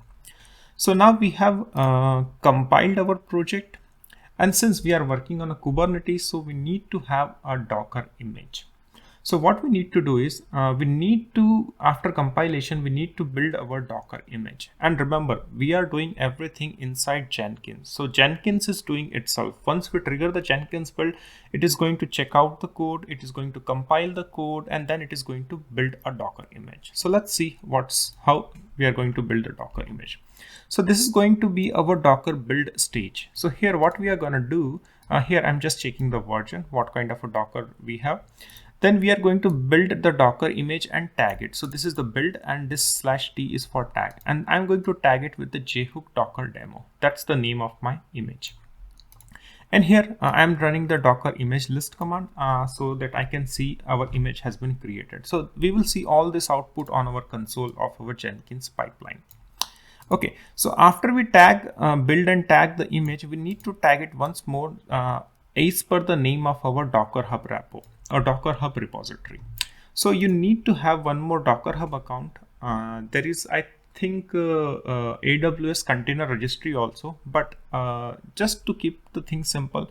So now we have compiled our project, and since we are working on a Kubernetes, so we need to have a Docker image. So what we need to do is after compilation, we need to build our Docker image. And remember, we are doing everything inside Jenkins. So Jenkins is doing itself. Once we trigger the Jenkins build, it is going to check out the code, it is going to compile the code, and then it is going to build a Docker image. So let's see how we are going to build a Docker image. So this is going to be our Docker build stage. So here what we are going to do, here I'm just checking the version, what kind of a Docker we have. Then we are going to build the Docker image and tag it. So this is the build, and this /t is for tag. And I'm going to tag it with the jhook docker demo. That's the name of my image. And here I'm running the Docker image list command so that I can see our image has been created. So we will see all this output on our console of our Jenkins pipeline. Okay, so after we tag, build and tag the image, we need to tag it once more as per the name of our Docker Hub repo or Docker Hub repository. So you need to have one more Docker Hub account. There is, I think, AWS container registry also, but just to keep the thing simple,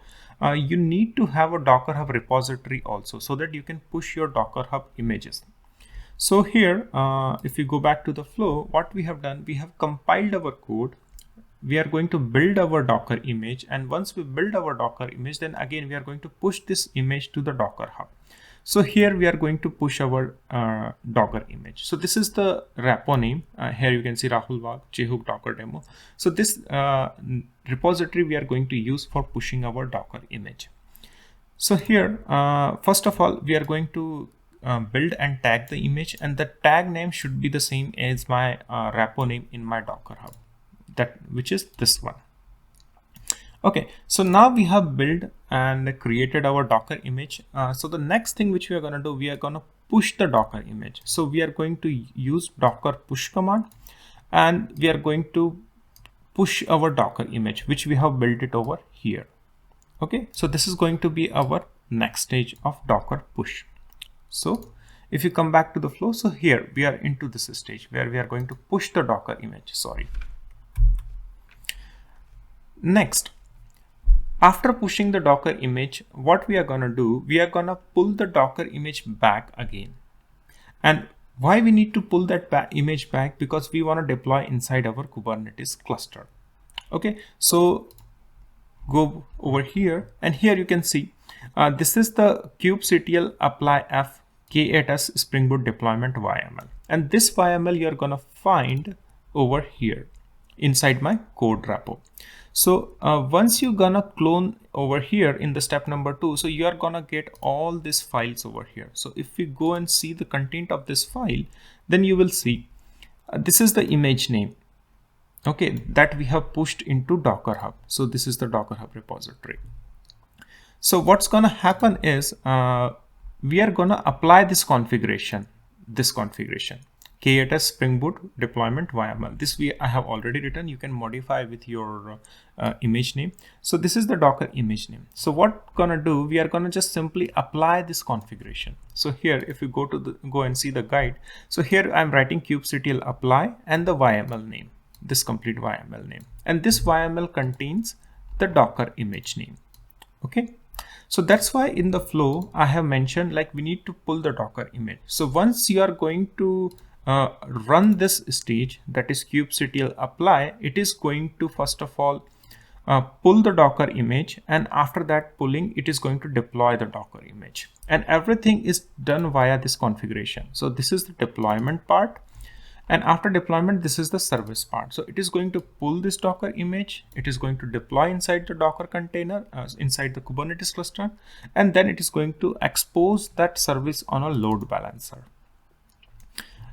you need to have a Docker Hub repository also, so that you can push your Docker Hub images. So here, if you go back to the flow, what we have done, we have compiled our code. We are going to build our Docker image, and once we build our Docker image, then again we are going to push this image to the Docker Hub. So here we are going to push our Docker image. So this is the repo name. Here you can see Rahul Wagh, Jhook Docker demo. So this repository we are going to use for pushing our Docker image. So here, first of all, we are going to build and tag the image, and the tag name should be the same as my repo name in my Docker Hub, which is this one. Okay, so now we have built and created our Docker image. So the next thing which we are going to do, we are going to push the Docker image. So we are going to use Docker push command, and we are going to push our Docker image, which we have built it over here. Okay, so this is going to be our next stage of Docker push. So if you come back to the flow, so here we are into this stage where we are going to push the Docker image. Next, after pushing the Docker image, what we are going to do, we are going to pull the Docker image back again. And why we need to pull that image back? Because we want to deploy inside our Kubernetes cluster. Okay, so go over here, and here you can see this is the kubectl apply f k8s Spring Boot deployment YML, and this YML you're gonna find over here inside my code repo. So once you're gonna clone over here in the step number 2, so you are gonna get all these files over here. So if we go and see the content of this file, then you will see this is the image name, okay, that we have pushed into Docker Hub. So this is the Docker Hub repository. So what's gonna happen is we are gonna apply this configuration, K8s Spring Boot deployment YML. This I have already written. You can modify with your image name. So this is the Docker image name. So what gonna do? We are gonna just simply apply this configuration. So here, if you go and see the guide, so here I'm writing kubectl apply and the YML name, this complete YML name, and this YML contains the Docker image name. Okay. So that's why in the flow I have mentioned like we need to pull the Docker image. So once you are going to run this stage, that is kubectl apply, it is going to first of all pull the Docker image, and after that pulling, it is going to deploy the Docker image, and everything is done via this configuration. So this is the deployment part, and after deployment, this is the service part. So it is going to pull this Docker image, it is going to deploy inside the Docker container, inside the Kubernetes cluster, and then it is going to expose that service on a load balancer.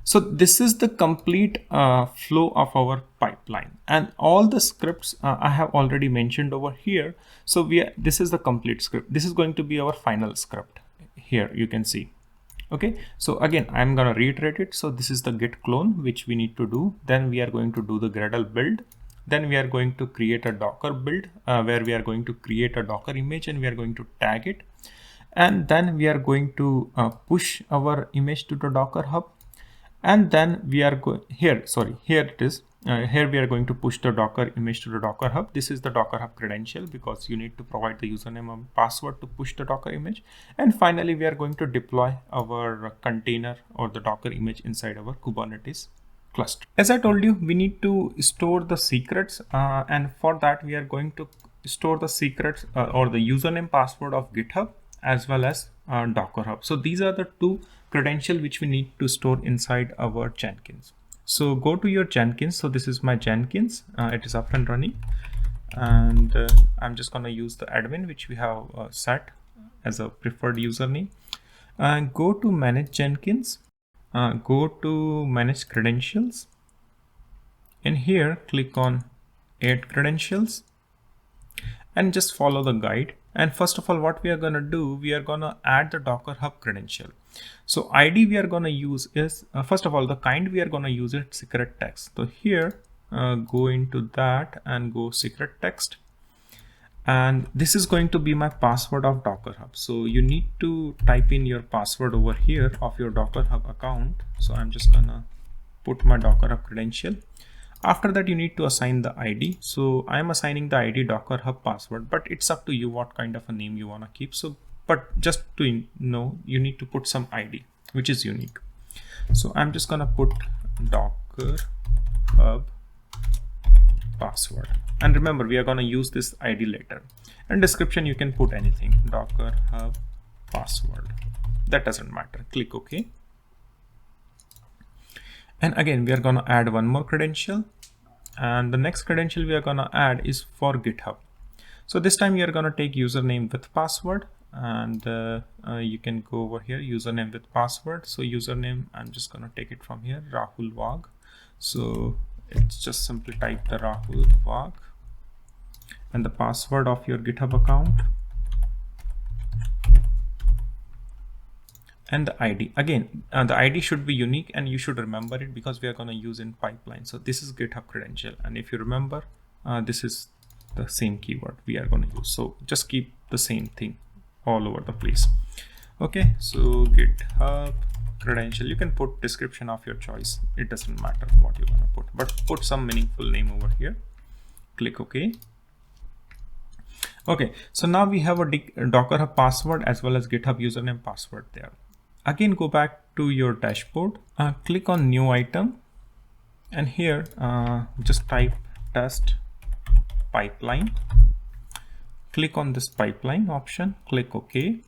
So this is the complete flow of our pipeline, and all the scripts I have already mentioned over here. So this is the complete script. This is going to be our final script. Here you can see. Okay, so again, I'm going to reiterate it. So this is the git clone, which we need to do. Then we are going to do the Gradle build. Then we are going to create a Docker build where we are going to create a Docker image and we are going to tag it. And then we are going to push our image to the Docker Hub. And then we are going here it is. Here we are going to push the Docker image to the Docker Hub. This is the Docker Hub credential because you need to provide the username and password to push the Docker image. And finally, we are going to deploy our container or the Docker image inside our Kubernetes cluster. As I told you, we need to store the secrets, and for that we are going to store the secrets or the username password of GitHub as well as Docker Hub. So these are the two credentials which we need to store inside our Jenkins. So go to your Jenkins. So this is my Jenkins. It is up and running, and I'm just going to use the admin which we have set as a preferred username. And go to manage Jenkins. Go to manage credentials. And here click on add credentials and just follow the guide. And first of all, what we are going to do, we are going to add the Docker Hub credential. So ID we are going to use is, first of all, the kind we are going to use it secret text. So here, go into that and go secret text. And this is going to be my password of Docker Hub. So you need to type in your password over here of your Docker Hub account. So I'm just going to put my Docker Hub credential. After that, you need to assign the ID. So I'm assigning the ID Docker Hub password, but it's up to you what kind of a name you want to keep. So, but just to know, you need to put some ID, which is unique. So I'm just going to put Docker Hub password. And remember, we are going to use this ID later. And description, you can put anything, Docker Hub password. that doesn't matter. Click OK. And again, we are going to add one more credential. And the next credential we are going to add is for GitHub. So this time you are going to take username with password, and you can go over here, username with password. So username, I'm just going to take it from here, Rahul Wag. So it's just simply type the Rahul Wag and the password of your GitHub account. And the ID, again, the ID should be unique and you should remember it because we are going to use in pipeline. So this is GitHub credential. And if you remember, this is the same keyword we are going to use. So just keep the same thing all over the place. Okay, so GitHub credential, you can put description of your choice. It doesn't matter what you're going to put, but put some meaningful name over here. Click OK. Okay, so now we have a Docker Hub password as well as GitHub username password there. Again, go back to your dashboard, click on new item, and here just type test pipeline. Click on this pipeline option, click OK.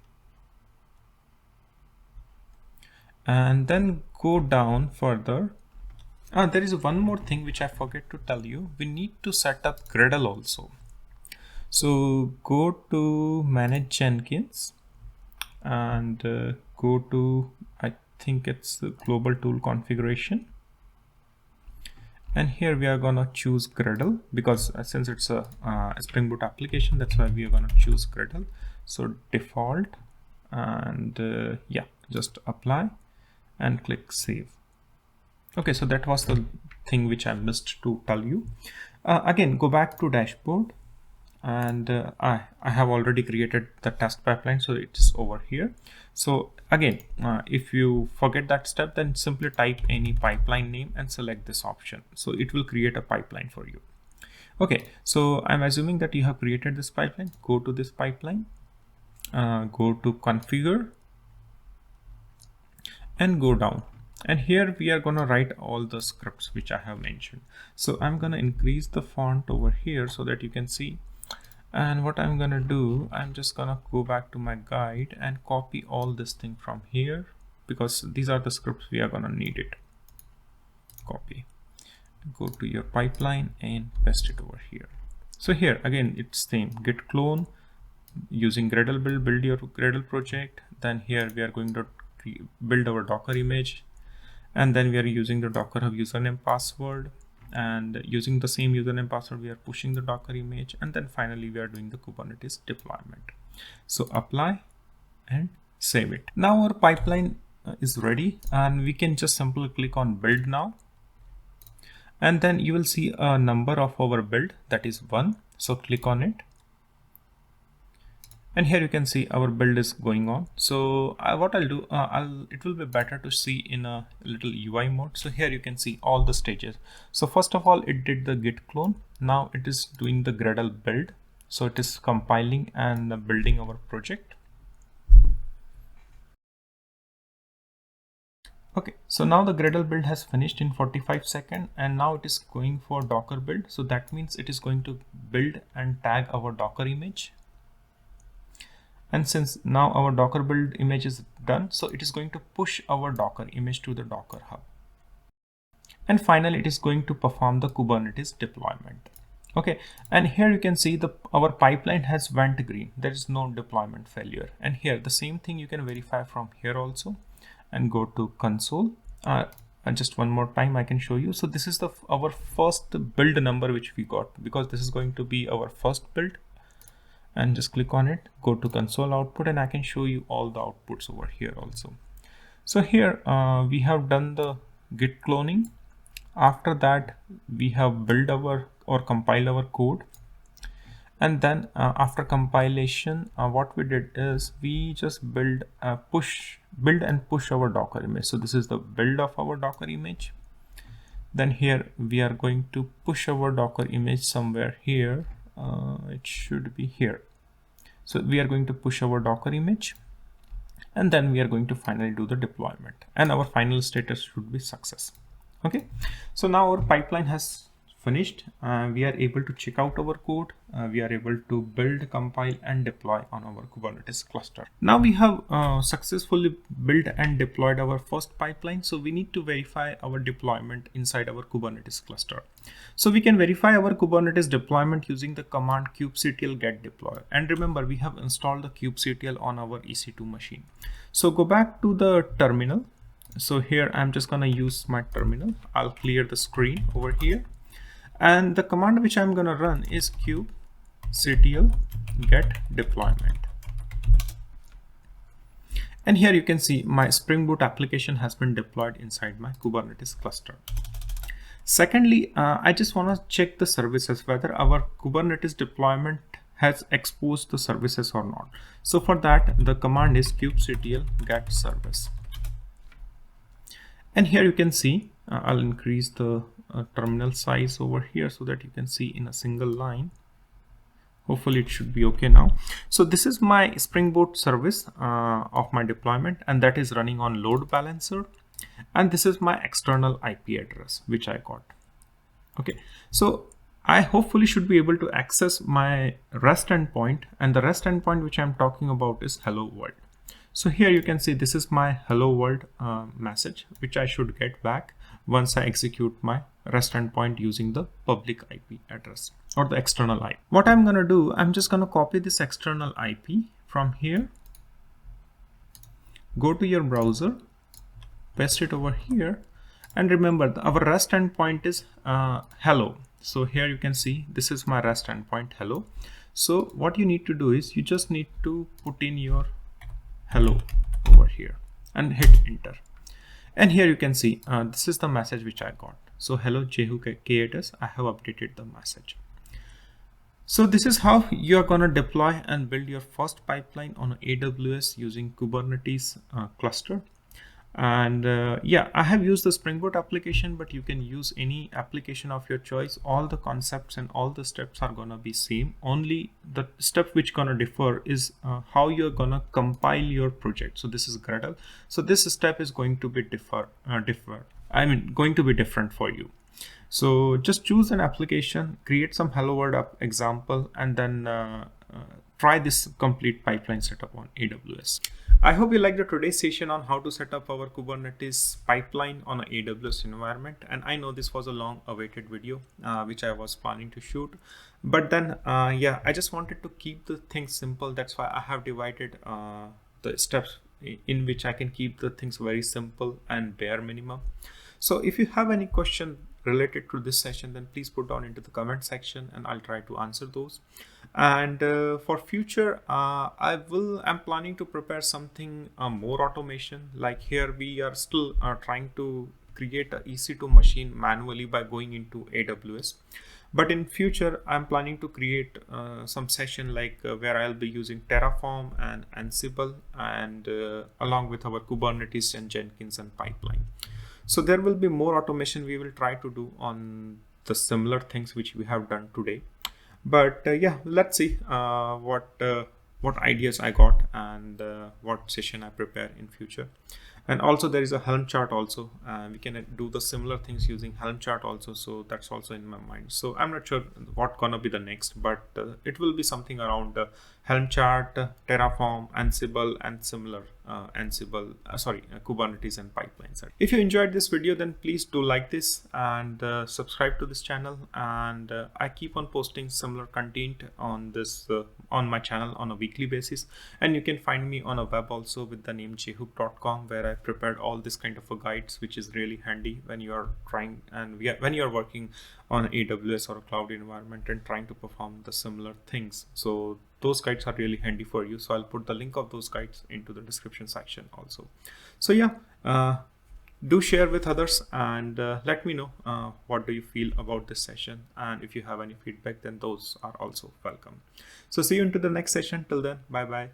And then go down further. There is one more thing which I forget to tell you. We need to set up Gradle also. So go to manage Jenkins and go to, I think it's the global tool configuration. And here we are going to choose Gradle because since it's a Spring Boot application, that's why we are going to choose Gradle. So default, and yeah, just apply and click save. Okay, so that was the thing which I missed to tell you. Again, go back to dashboard. And I have already created the test pipeline, so it's over here. So again, if you forget that step, then simply type any pipeline name and select this option. So it will create a pipeline for you. Okay, so I'm assuming that you have created this pipeline. Go to this pipeline, go to configure and go down. And here we are going to write all the scripts which I have mentioned. So I'm going to increase the font over here so that you can see. And what I'm gonna do, I'm just gonna go back to my guide and copy all this thing from here because these are the scripts we are gonna need it. Copy, go to your pipeline and paste it over here. So here again, it's same, git clone, using Gradle build your Gradle project. Then here we are going to build our Docker image, and then we are using the Docker Hub username password. And using the same username password, we are pushing the Docker image, and then finally we are doing the Kubernetes deployment. So apply and save it. Now our pipeline is ready, and we can just simply click on build now, and then you will see a number of our build, that is 1. So click on it, and here you can see our build is going on. So what I'll do, it will be better to see in a little UI mode. So here you can see all the stages. So first of all, it did the git clone. Now it is doing the Gradle build. So it is compiling and building our project. Okay, so now the Gradle build has finished in 45 seconds, and now it is going for Docker build. So that means it is going to build and tag our Docker image. And since now our Docker build image is done, so it is going to push our Docker image to the Docker Hub. And finally, it is going to perform the Kubernetes deployment. Okay, and here you can see our pipeline has went green. There is no deployment failure. And here the same thing you can verify from here also, and go to console. And just one more time I can show you. So this is our first build number which we got, because this is going to be our first build. And just click on it, go to console output, and I can show you all the outputs over here also. So here we have done the git cloning. After that, we have built our or compiled our code, and then after compilation, what we did is we just build and push our Docker image. So this is the build of our Docker image. Then here we are going to push our Docker image somewhere here. It should be here. So we are going to push our Docker image, and then we are going to finally do the deployment, and our final status should be success. Okay, so now our pipeline has finished. We are able to check out our code. We are able to build, compile, and deploy on our Kubernetes cluster. Now we have successfully built and deployed our first pipeline. So we need to verify our deployment inside our Kubernetes cluster. So we can verify our Kubernetes deployment using the command kubectl get deploy. And remember, we have installed the kubectl on our EC2 machine. So go back to the terminal. So here I'm just gonna use my terminal. I'll clear the screen over here. And the command which I'm gonna run is kubectl get deployment. And here you can see my Spring Boot application has been deployed inside my Kubernetes cluster. Secondly, I just wanna check the services, whether our Kubernetes deployment has exposed the services or not. So for that, the command is kubectl get service. And here you can see, I'll increase the terminal size over here so that you can see in a single line. Hopefully it should be okay now. So this is my Spring Boot service of my deployment, and that is running on load balancer. And this is my external IP address, which I got. Okay, so I hopefully should be able to access my REST endpoint, and the REST endpoint which I'm talking about is hello world. So here you can see this is my hello world message, which I should get back once I execute my REST endpoint using the public IP address or the external IP. What I'm going to do, I'm just going to copy this external IP from here, go to your browser, paste it over here, and remember our REST endpoint is hello. So here you can see this is my REST endpoint hello. So what you need to do is you just need to put in your hello over here and hit enter. And here you can see this is the message which I got. So hello Jehu K8s, I have updated the message. So this is how you are going to deploy and build your first pipeline on AWS using Kubernetes cluster. And yeah, I have used the Spring Boot application, but you can use any application of your choice. All the concepts and all the steps are gonna be same. Only the step which gonna differ is how you're gonna compile your project. So this is Gradle. So this step is going to be going to be different for you. So just choose an application, create some hello world example, and then try this complete pipeline setup on AWS. I hope you liked the today's session on how to set up our Kubernetes pipeline on an AWS environment. And I know this was a long awaited video, which I was planning to shoot. But then, yeah, I just wanted to keep the things simple. That's why I have divided the steps in which I can keep the things very simple and bare minimum. So if you have any question related to this session, then please put down into the comment section and I'll try to answer those. And for future, I'm planning to prepare something more automation. Like here we are still trying to create an EC2 machine manually by going into AWS. But in future, I'm planning to create some session like where I'll be using Terraform and Ansible and along with our Kubernetes and Jenkins and pipeline. So there will be more automation we will try to do on the similar things which we have done today. But yeah, let's see what ideas I got and what session I prepare in future. And also there is a Helm chart also. We can do the similar things using Helm chart also. So that's also in my mind. So I'm not sure what gonna be the next, but it will be something around Helm chart, Terraform, Ansible, and similar Kubernetes and pipelines. If you enjoyed this video, then please do like this and subscribe to this channel. And I keep on posting similar content on this on my channel on a weekly basis. And you can find me on a web also with the name jehub.com, where I prepared all this kind of a guides, which is really handy when you are trying and when you are working on AWS or a cloud environment and trying to perform the similar things. So those guides are really handy for you. So I'll put the link of those guides into the description section also. So yeah, do share with others and let me know what do you feel about this session. And if you have any feedback, then those are also welcome. So see you into the next session. Till then, bye bye.